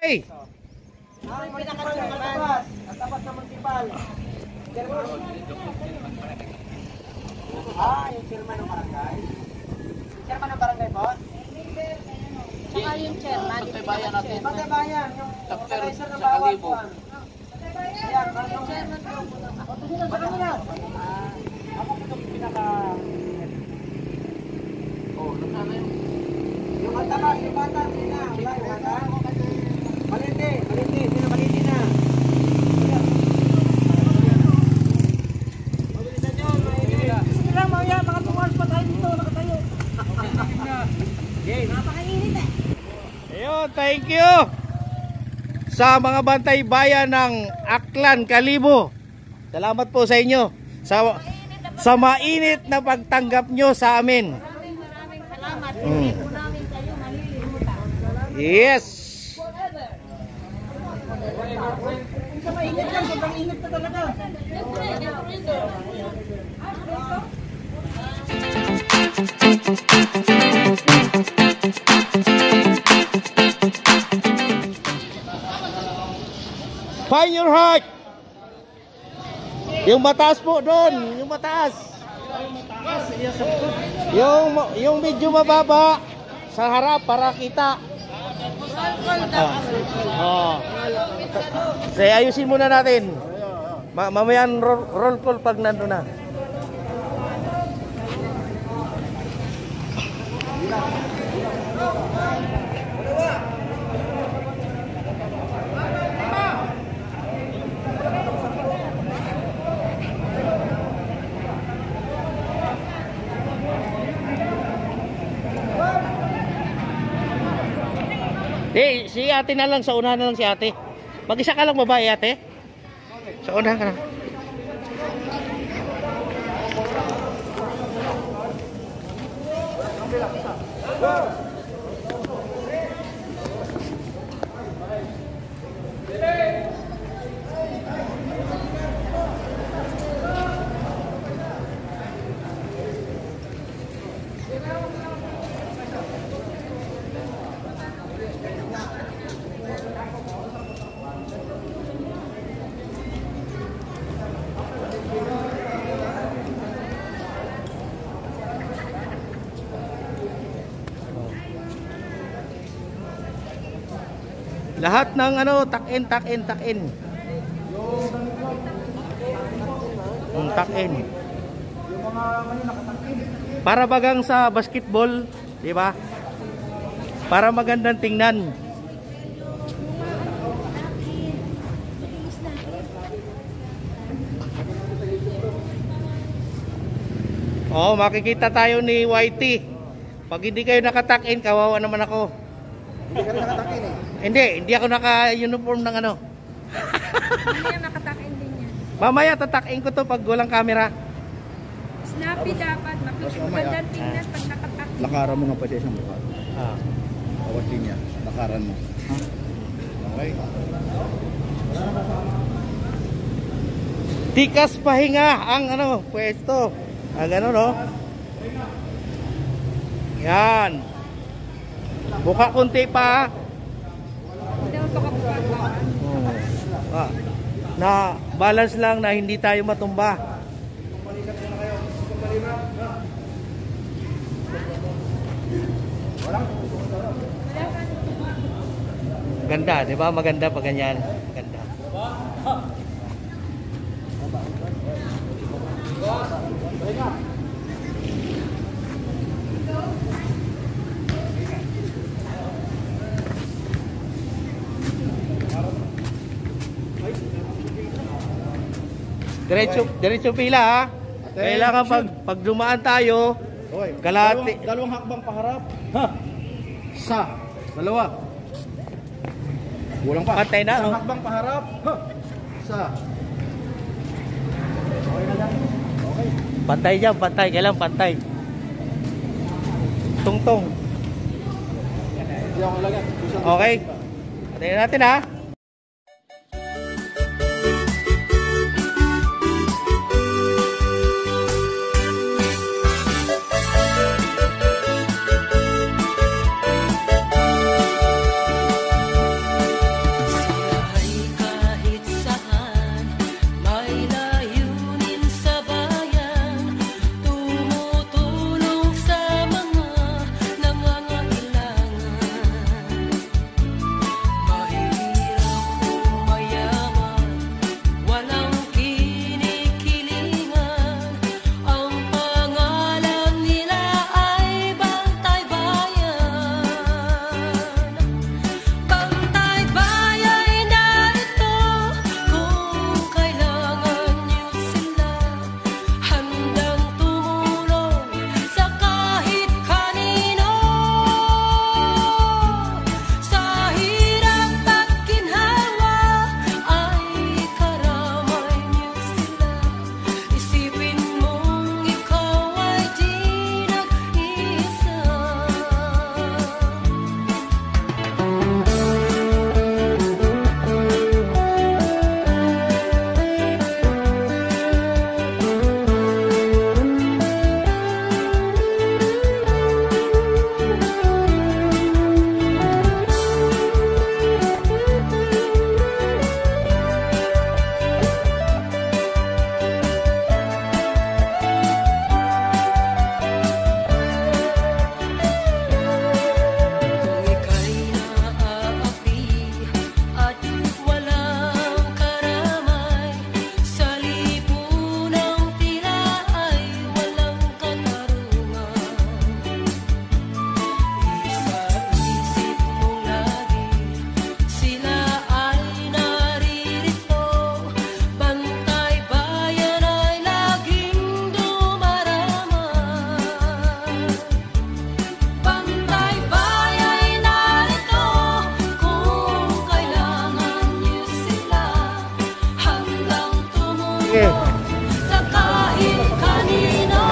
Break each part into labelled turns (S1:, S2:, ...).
S1: Hey.
S2: Ang pinaka-chairman, ang tapat ng municipal. Yung chairman ng barangay. Chairman ng barangay po?
S3: Saka yung chairman.
S4: Bayan natin.
S2: Bantay bayan, yung
S4: Chapter
S2: organizer ng
S4: sa
S2: bawat
S4: Kalibo.
S2: buwan. Ayan, yung chairman po. Ba't mo na? Ako po itong pinaka...
S4: Nasana yung...
S2: Yung tapat, yung bata, sina. Wala, yung bata. Malindi, sino malindi na? Mabilisan nyo, sige lang, mga 2 hours pa tayo dito, nakatayo.
S3: Napakainit eh.
S1: Ayun, thank you sa mga bantay bayan ng Aklan, Kalibo. Salamat po sa inyo sa mainit na pagtanggap nyo sa amin.
S3: Maraming salamat. Hindi po namin kayo malilimutan.
S1: Yes.
S2: Sa mainit lang, sobrang init na talaga.
S1: Find your heart. Yung mataas po doon, yung mataas. Yung medyo mababa sa harap para kita. Say, ayusin muna natin. Mamayan roll call pag nandun na. Si ate na lang, sa unahan na lang si ate. Mag-isa ka lang babae ate. Sa unahan ka na. Lahat ng takin. Takin. Para bagang sa basketball, di ba? Para magandang tingnan. Oh, makikita tayo ni Whitey. Pag hindi kayo nakatakin, kawawa naman ako.
S2: Hindi ka rin nakatakin eh.
S1: Hindi ako naka-uniform ng
S3: Hindi yung nakatakin din yan.
S1: Mamaya tatakin ko to pag walang camera.
S3: Snappy dapat. Magandang tingnan pag nakatakin.
S5: Lakaran mo nga pati isang mukha. Bawat linya. Lakaran mo. Okay.
S1: Tikas pahinga ang pwesto. Gano'n no? Yan. Buka kunti pa.
S3: Hindi mo pakabuka.
S1: Na balance lang na hindi tayo matumba. Ganda, di ba? Maganda pag ganyan. Ganda. Diretso pila ha. Kailangan pag dumaan tayo, kalahati.
S5: Dalawang hakbang paharap. Dalawa. Kulang pa.
S1: Pantay na,
S5: Isang hakbang paharap. Okay na lang. Okay.
S1: Pantay dyan, pantay. Kailangan pantay. Tungtong.
S5: Hindi ako lagyan.
S1: Okay. Patayin natin ha.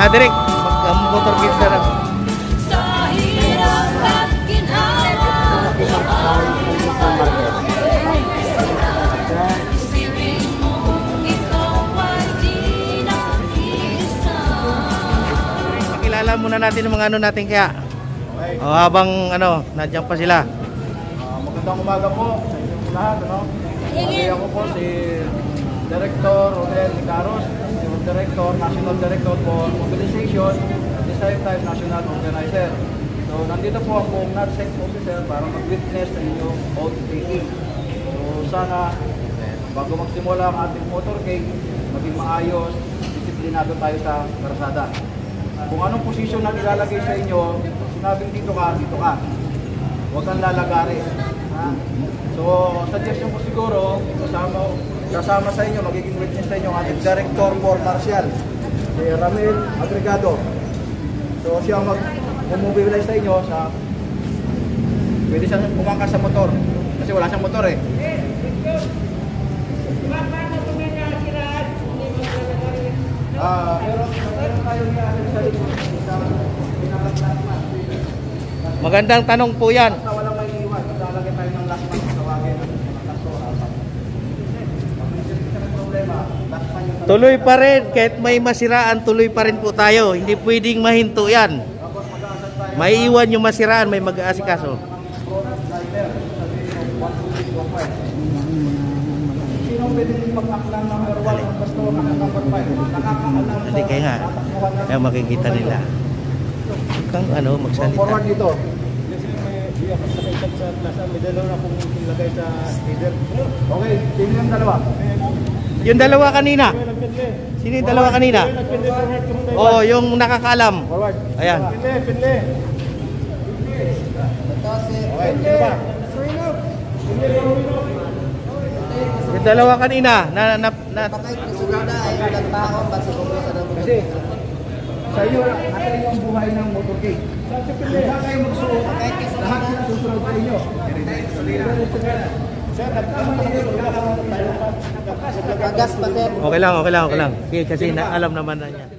S1: Direk, mag-motorcade na lang.
S6: Sa hirap at ginhawa, isipin mo ikaw ay di nag-isa.
S1: Pakilala muna natin yung mga ano natin kaya. O, habang ano, nandiyan pa sila.
S5: Magandang umaga po sa inyong lahat. Ano? Ako po si Director Rodel Nicaros, Senior Director, National Director for Mobilization, at the same time National Organizer. So nandito po ako ng NARSEC Officer para mag-witness sa inyong oath taking. So sana bago magsimula ang ating motorcade, maging maayos, disiplinado tayo sa karsada. Kung anong posisyon na ilalagay sa inyo, sinabing dito ka, huwag kang lalagari. Ha? So, suggestion ko siguro, kasama sa inyo, magiging witness sa inyo ang ating Director for Martial, si Ramil Agregado. So, siya mag-mobilize sa inyo sa pwede siyang kumangkas sa motor. Kasi wala siyang motor eh. Meron tayong iaanin sa likod.
S1: Magandang tanong po yan.
S5: Basta walang may iwan, maglalagay tayo ng last man sa tawagin.
S1: Tuloy pa rin, kahit may masiraan, tuloy pa rin po tayo. Hindi pwedeng mahinto yan. May iwan yung masiraan, may mag-aasikaso.
S5: Sino pwede mag-aklang number 1 ang gusto ng number 5? Nakakaalam
S1: Hindi kaya nga, kaya makikita nila. Kang ano, magsalita.
S5: Forward dito. Okay, sino yung dalawa?
S1: Yung dalawa kanina. Sino yung dalawa kanina? Oh, yung nakakalam.
S5: Forward.
S1: Ayan.
S5: Okay, sino ba?
S1: Yung dalawa kanina na
S5: Kasi sa iyo, nasa inyo ang buhay ng motorcade. Kaya kayo magsuot, lahat sila susunod sa inyo.
S1: Okay lang. Kasi alam naman na niya.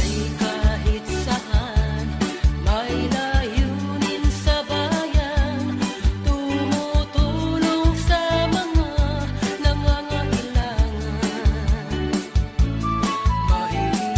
S6: Ay kahit saan, may layunin sa bayan, tumutulong sa mga nangangailangan. Mahilig